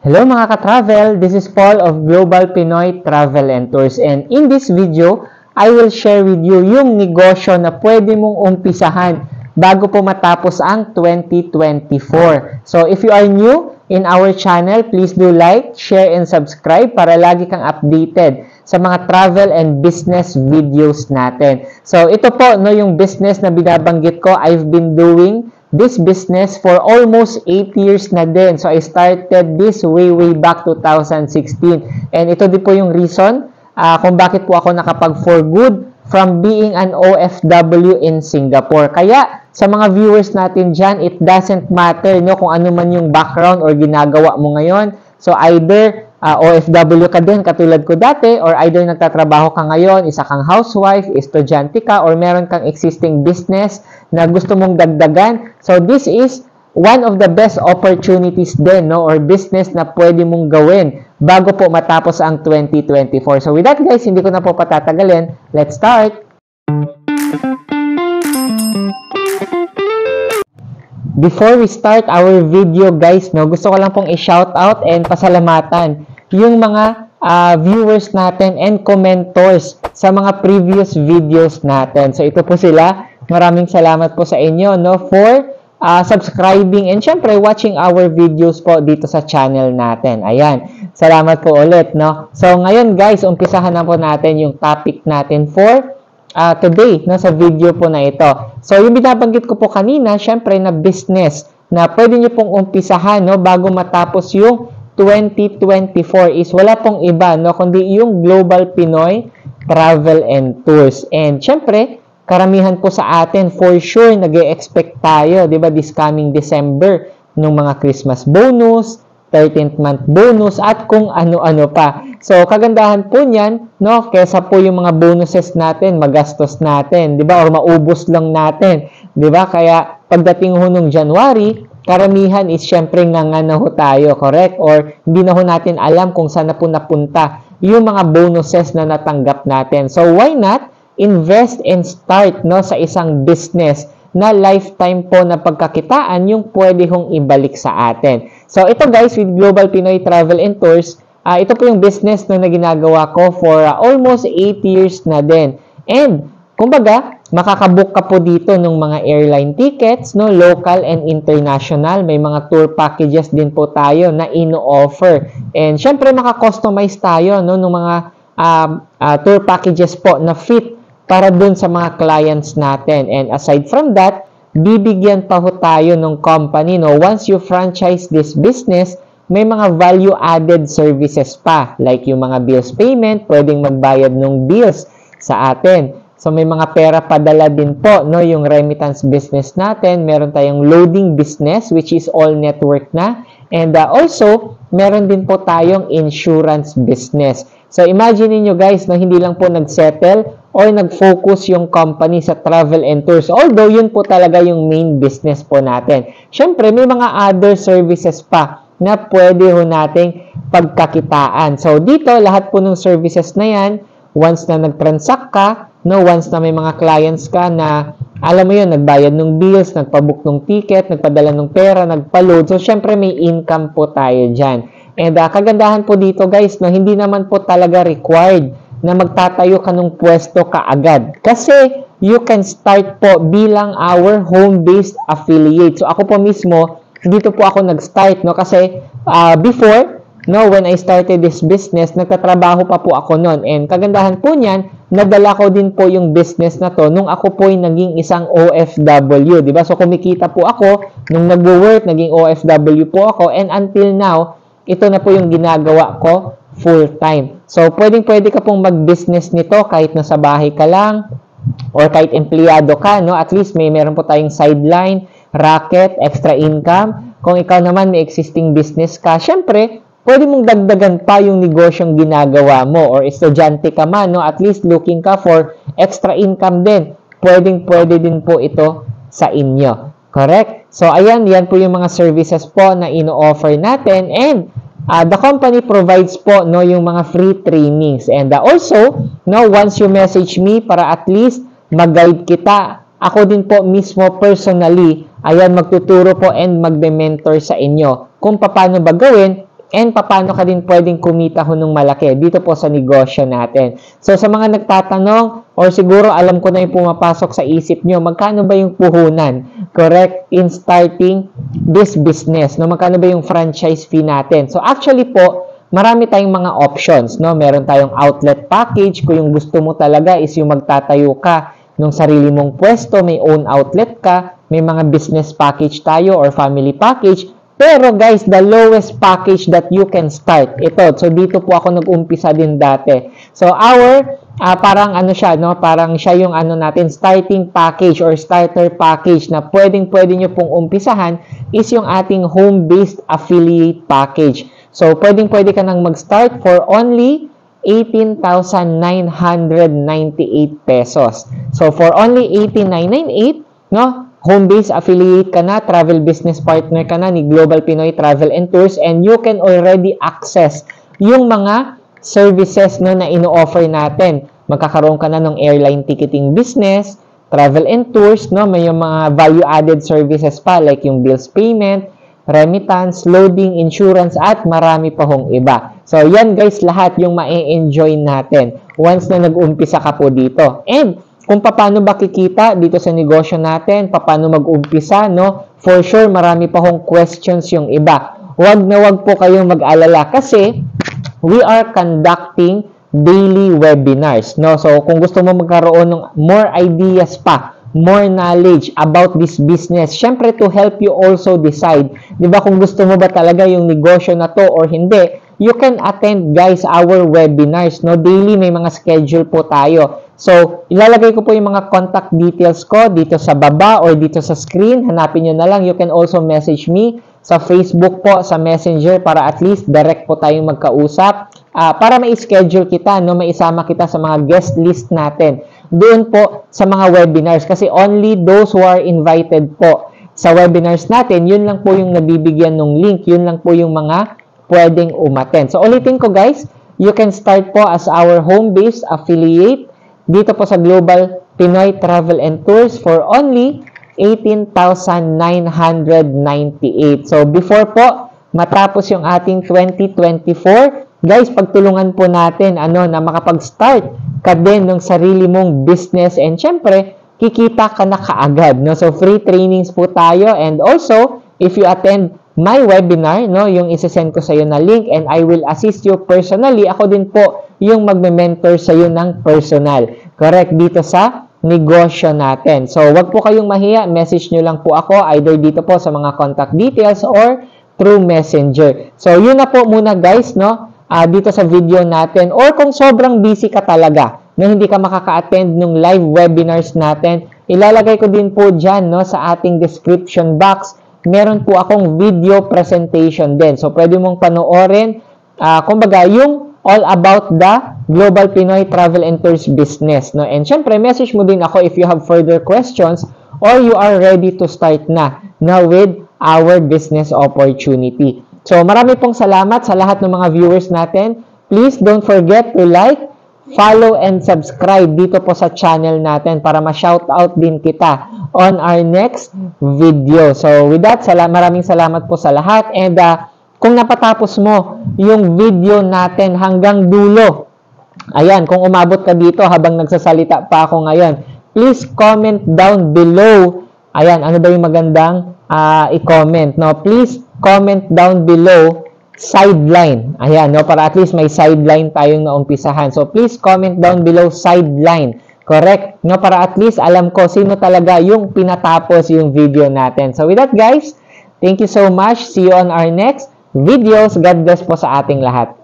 Hello mga ka-travel, this is Paul of Global Pinoy Travel and Tours, and in this video, I will share with you yung negosyo na pwede mong umpisahan bago po matapos ang 2024. So if you are new in our channel, please do like, share, and subscribe para lagi kang updated sa mga travel and business videos natin. So ito po yung business na binabanggit ko. I've been doing this business for almost 8 years na din. So, I started this way back 2016. And ito din po yung reason kung bakit po ako nakapag for good from being an OFW in Singapore. Kaya, sa mga viewers natin dyan, it doesn't matter kung ano man yung background or ginagawa mo ngayon. So, either OFW ka din, katulad ko dati, or either nagtatrabaho ka ngayon, isa kang housewife, estudyante ka, or meron kang existing business na gusto mong dagdagan. So, this is one of the best opportunities din, or business na pwede mong gawin bago po matapos ang 2024. So, with that guys, hindi ko na po patatagalin. Let's start! Before we start our video guys, gusto ko lang pong i-shout out and pasalamatan yung mga viewers natin and commentors sa mga previous videos natin. So ito po sila. Maraming salamat po sa inyo for subscribing and syempre watching our videos po dito sa channel natin. Ayan. Salamat po ulit. So ngayon guys, umpisahan na po natin yung topic natin for today sa video po na ito. So yung binabanggit ko po kanina, syempre na business na pwede nyo pong umpisahan bago matapos yung 2024 is wala pong iba kundi yung Global Pinoy Travel and Tours. And syempre, karamihan po sa atin for sure nag-e-expect tayo, 'di ba, this coming December ng mga Christmas bonus, 13th month bonus at kung ano-ano pa. So kagandahan po niyan, kaysa po yung mga bonuses natin, magastos natin, 'di ba, or maubos lang natin, 'di ba? Kaya pagdating ho nung January, karamihan is syempre ngangana ho tayo, correct? Or hindi na ho natin alam kung saan na po napunta yung mga bonuses na natanggap natin. So why not invest and start sa isang business na lifetime po na pagkakitaan yung pwede hong ibalik sa atin. So ito guys, with Global Pinoy Travel and Tours, ito po yung business na ginagawa ko for almost 8 years na din. And kumbaga, makakabook ka po dito ng mga airline tickets, local and international. May mga tour packages din po tayo na ino-offer. And syempre, makakustomize tayo ng mga tour packages po na fit para dun sa mga clients natin. And aside from that, bibigyan pa ho tayo ng company. Once you franchise this business, may mga value-added services pa. Like yung mga bills payment, pwedeng magbayad ng bills sa atin. So, may mga pera padala din po, yung remittance business natin. Meron tayong loading business, which is all network na. And also, meron din po tayong insurance business. So, imagine niyo guys, hindi lang po nag-settle or nag-focus yung company sa travel and tours. Although, yun po talaga yung main business po natin. Siyempre, may mga other services pa na pwede ho nating pagkakitaan. So, dito, lahat po ng services na yan, once na nag-transact ka, once na may mga clients ka na, alam mo yun, nagbayad ng bills, nagpabook ng ticket, nagpadala ng pera, nagpa-load. So, syempre, may income po tayo dyan. And kagandahan po dito, guys, hindi naman po talaga required na magtatayo ka ng pwesto kaagad. Kasi, you can start po bilang our home-based affiliate. So, ako po mismo, dito po ako nag-start, kasi before, when I started this business, nagtatrabaho pa po ako noon. And kagandahan po niyan, nadala ko din po yung business na to nung ako po ay naging isang OFW, di ba? So kumikita po ako nung nagwo-work, naging OFW po ako, and until now, ito na po yung ginagawa ko full-time. So pwedeng-pwede ka pong mag-business nito kahit nasa bahay ka lang or kahit empleyado ka, At least meron po tayong sideline, racket, extra income. Kung ikaw naman may existing business ka, syempre, pwede mong dagdagan pa yung negosyong ginagawa mo, or estudyante ka man, at least looking ka for extra income din. Pwede din po ito sa inyo. Correct? So, ayan, yan po yung mga services po na ino-offer natin. And the company provides po yung mga free trainings. And also, once you message me para at least mag-guide kita, ako din po mismo personally, ayan, magtuturo po and magbe-mentor sa inyo kung paano ba gawin and paano ka din pwedeng kumita ho ng malaki dito po sa negosyo natin. So sa mga nagtatanong, or siguro alam ko na yung pumapasok sa isip nyo, magkano ba yung puhunan, correct, in starting this business, no? Magkano ba yung franchise fee natin? So actually po, marami tayong mga options, no? Meron tayong outlet package, kung yung gusto mo talaga is yung magtatayo ka ng sarili mong pwesto, may own outlet ka, may mga business package tayo or family package. Pero guys, the lowest package that you can start, ito. So dito po ako nag-umpisa din dati. So our, parang ano siya, no? Parang siya yung ano natin, starting package or starter package na pwedeng-pwede nyo pong umpisahan is yung ating home-based affiliate package. So pwedeng-pwede ka nang mag-start for only 18,998 pesos. So for only 18,998, no? Home-based affiliate ka na, travel business partner ka na ni Global Pinoy Travel and Tours, and you can already access yung mga services, no, na ino-offer natin. Magkakaroon ka na ng airline ticketing business, travel and tours, no, may yung mga value-added services pa like yung bills payment, remittance, loading, insurance, at marami pa hong iba. So yan guys, lahat yung ma-enjoy natin once na nag-umpisa ka po dito. And kung paano ba kikita dito sa negosyo natin, paano mag-umpisa, no? For sure, marami pa hong questions yung iba. Huwag na huwag po kayong mag-alala kasi we are conducting daily webinars, no? So, kung gusto mo magkaroon ng more ideas pa, more knowledge about this business, syempre to help you also decide, di ba, kung gusto mo ba talaga yung negosyo na to or hindi, you can attend guys our webinars, no? Daily may mga schedule po tayo. So, ilalagay ko po yung mga contact details ko dito sa baba or dito sa screen. Hanapin nyo na lang. You can also message me sa Facebook po, sa Messenger, para at least direct po tayong magkausap. Para ma-schedule kita, no? Maisama kita sa mga guest list natin. Doon po sa mga webinars. Kasi only those who are invited po sa webinars natin, yun lang po yung nabibigyan ng link. Yun lang po yung mga pwedeng umattend. So, ulitin ko guys, you can start po as our home-based affiliate dito po sa Global Pinoy Travel and Tours for only 18,998. So, before po matapos yung ating 2024, guys, pagtulungan po natin na makapag-start ka din ng sarili mong business, and syempre, kikita ka na kaagad, no? So, free trainings po tayo, and also, if you attend my webinar, no, yung isesend ko sa iyo na link, and I will assist you personally. Ako din po yung magme-mentor sa iyo ng personal. Correct, dito sa negosyo natin. So, wag po kayong mahiya. Message nyo lang po ako either dito po sa mga contact details or through Messenger. So, yun na po muna guys, no, dito sa video natin. Or kung sobrang busy ka talaga na hindi ka makaka-attend ng live webinars natin, ilalagay ko din po dyan, no, sa ating description box. Meron po akong video presentation din. So, pwede mong panoorin, kumbaga, yung all about the Global Pinoy Travel and Tours business, no? And syempre, message mo din ako if you have further questions or you are ready to start na with our business opportunity. So, marami pong salamat sa lahat ng mga viewers natin. Please don't forget to like, follow, and subscribe dito po sa channel natin para ma-shoutout din kita on our next video. So, with that, maraming salamat po sa lahat. And kung napatapos mo yung video natin hanggang dulo, ayan, kung umabot ka dito habang nagsasalita pa ako ngayon, please comment down below. Ayan, ano ba yung magandang i-comment, no? Please comment down below sideline. Ayan, no? Para at least may sideline tayong naumpisahan. So, please comment down below sideline. Correct? No? Para at least alam ko sino talaga yung pinatapos yung video natin. So, with that guys, thank you so much. See you on our next videos. God bless po sa ating lahat.